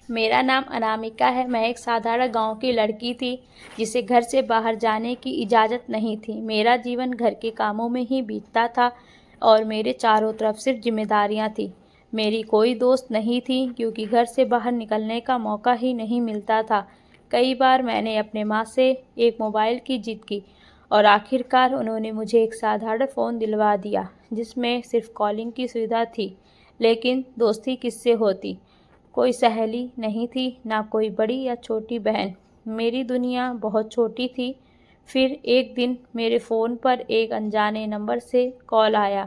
मेरा नाम अनामिका है। मैं एक साधारण गांव की लड़की थी जिसे घर से बाहर जाने की इजाज़त नहीं थी। मेरा जीवन घर के कामों में ही बीतता था और मेरे चारों तरफ सिर्फ जिम्मेदारियां थीं। मेरी कोई दोस्त नहीं थी क्योंकि घर से बाहर निकलने का मौका ही नहीं मिलता था। कई बार मैंने अपने माँ से एक मोबाइल की जिद की और आखिरकार उन्होंने मुझे एक साधारण फ़ोन दिलवा दिया जिसमें सिर्फ कॉलिंग की सुविधा थी। लेकिन दोस्ती किससे होती? कोई सहेली नहीं थी, ना कोई बड़ी या छोटी बहन। मेरी दुनिया बहुत छोटी थी। फिर एक दिन मेरे फ़ोन पर एक अनजाने नंबर से कॉल आया।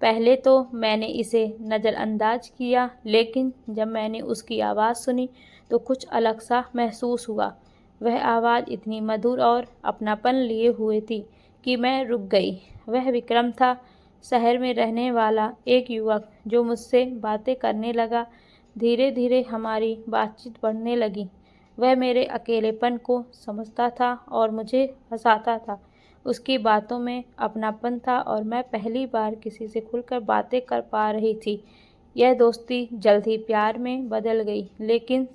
पहले तो मैंने इसे नज़रअंदाज किया, लेकिन जब मैंने उसकी आवाज़ सुनी तो कुछ अलग सा महसूस हुआ। वह आवाज़ इतनी मधुर और अपनापन लिए हुए थी कि मैं रुक गई। वह विक्रम था, शहर में रहने वाला एक युवक जो मुझसे बातें करने लगा। धीरे धीरे हमारी बातचीत बढ़ने लगी। वह मेरे अकेलेपन को समझता था और मुझे हंसाता था। उसकी बातों में अपनापन था और मैं पहली बार किसी से खुलकर बातें कर पा रही थी। यह दोस्ती जल्द ही प्यार में बदल गई, लेकिन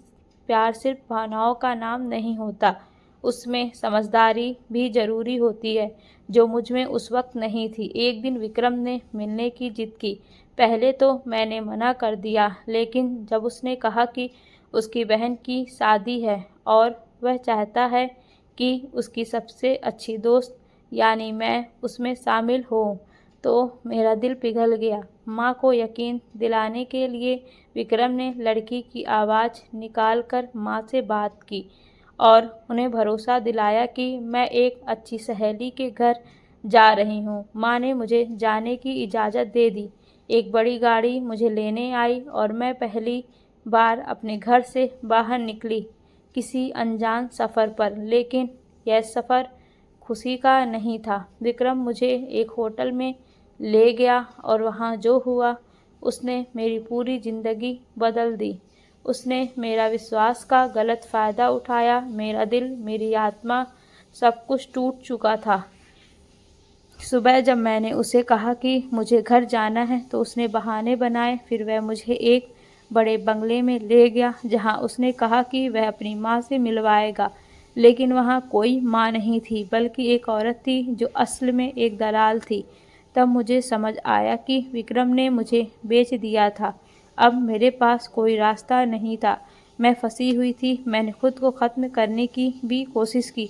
प्यार सिर्फ भावनाओं का नाम नहीं होता, उसमें समझदारी भी ज़रूरी होती है, जो मुझ में उस वक्त नहीं थी। एक दिन विक्रम ने मिलने की जिद की। पहले तो मैंने मना कर दिया, लेकिन जब उसने कहा कि उसकी बहन की शादी है और वह चाहता है कि उसकी सबसे अच्छी दोस्त यानी मैं उसमें शामिल हूँ, तो मेरा दिल पिघल गया। माँ को यकीन दिलाने के लिए विक्रम ने लड़की की आवाज़ निकाल कर माँ से बात की और उन्हें भरोसा दिलाया कि मैं एक अच्छी सहेली के घर जा रही हूँ। माँ ने मुझे जाने की इजाज़त दे दी। एक बड़ी गाड़ी मुझे लेने आई और मैं पहली बार अपने घर से बाहर निकली, किसी अनजान सफ़र पर। लेकिन यह सफ़र खुशी का नहीं था। विक्रम मुझे एक होटल में ले गया और वहाँ जो हुआ उसने मेरी पूरी ज़िंदगी बदल दी। उसने मेरा विश्वास का गलत फ़ायदा उठाया। मेरा दिल, मेरी आत्मा, सब कुछ टूट चुका था। सुबह जब मैंने उसे कहा कि मुझे घर जाना है तो उसने बहाने बनाए। फिर वह मुझे एक बड़े बंगले में ले गया जहां उसने कहा कि वह अपनी माँ से मिलवाएगा। लेकिन वहां कोई माँ नहीं थी, बल्कि एक औरत थी जो असल में एक दलाल थी। तब मुझे समझ आया कि विक्रम ने मुझे बेच दिया था। अब मेरे पास कोई रास्ता नहीं था। मैं फंसी हुई थी। मैंने खुद को ख़त्म करने की भी कोशिश की,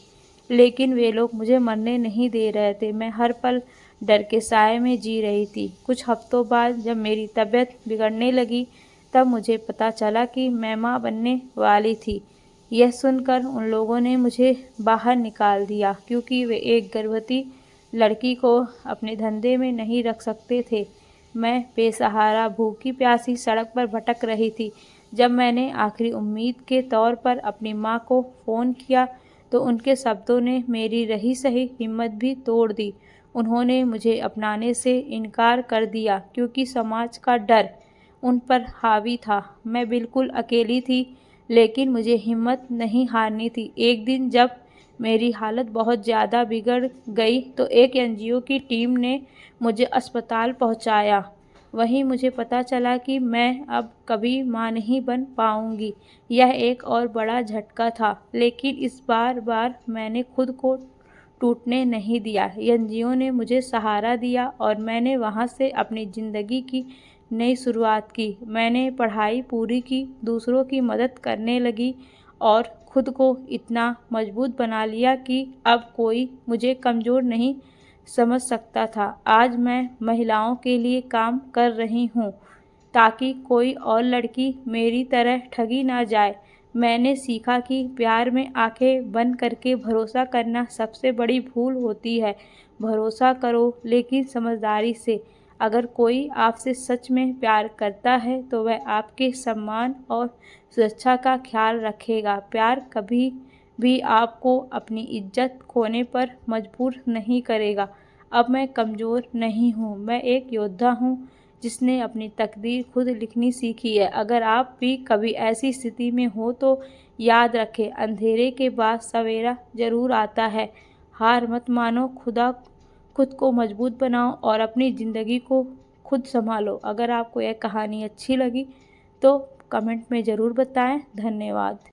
लेकिन वे लोग मुझे मरने नहीं दे रहे थे। मैं हर पल डर के साए में जी रही थी। कुछ हफ्तों बाद जब मेरी तबीयत बिगड़ने लगी, तब मुझे पता चला कि मैं माँ बनने वाली थी। यह सुनकर उन लोगों ने मुझे बाहर निकाल दिया, क्योंकि वे एक गर्भवती लड़की को अपने धंधे में नहीं रख सकते थे। मैं बेसहारा, भूखी प्यासी सड़क पर भटक रही थी। जब मैंने आखिरी उम्मीद के तौर पर अपनी माँ को फ़ोन किया, तो उनके शब्दों ने मेरी रही सही हिम्मत भी तोड़ दी। उन्होंने मुझे अपनाने से इनकार कर दिया क्योंकि समाज का डर उन पर हावी था। मैं बिल्कुल अकेली थी, लेकिन मुझे हिम्मत नहीं हारनी थी। एक दिन जब मेरी हालत बहुत ज़्यादा बिगड़ गई तो एक एनजीओ की टीम ने मुझे अस्पताल पहुंचाया। वहीं मुझे पता चला कि मैं अब कभी माँ नहीं बन पाऊंगी। यह एक और बड़ा झटका था, लेकिन इस बार मैंने खुद को टूटने नहीं दिया। एनजीओ ने मुझे सहारा दिया और मैंने वहाँ से अपनी ज़िंदगी की नई शुरुआत की। मैंने पढ़ाई पूरी की, दूसरों की मदद करने लगी और खुद को इतना मजबूत बना लिया कि अब कोई मुझे कमज़ोर नहीं समझ सकता था। आज मैं महिलाओं के लिए काम कर रही हूँ ताकि कोई और लड़की मेरी तरह ठगी ना जाए। मैंने सीखा कि प्यार में आंखें बंद करके भरोसा करना सबसे बड़ी भूल होती है। भरोसा करो, लेकिन समझदारी से। अगर कोई आपसे सच में प्यार करता है तो वह आपके सम्मान और सुरक्षा का ख्याल रखेगा। प्यार कभी भी आपको अपनी इज्जत खोने पर मजबूर नहीं करेगा। अब मैं कमज़ोर नहीं हूँ, मैं एक योद्धा हूँ जिसने अपनी तकदीर खुद लिखनी सीखी है। अगर आप भी कभी ऐसी स्थिति में हो तो याद रखें, अंधेरे के बाद सवेरा ज़रूर आता है। हार मत मानो, खुद को मजबूत बनाओ और अपनी ज़िंदगी को खुद संभालो। अगर आपको यह कहानी अच्छी लगी तो कमेंट में ज़रूर बताएं। धन्यवाद।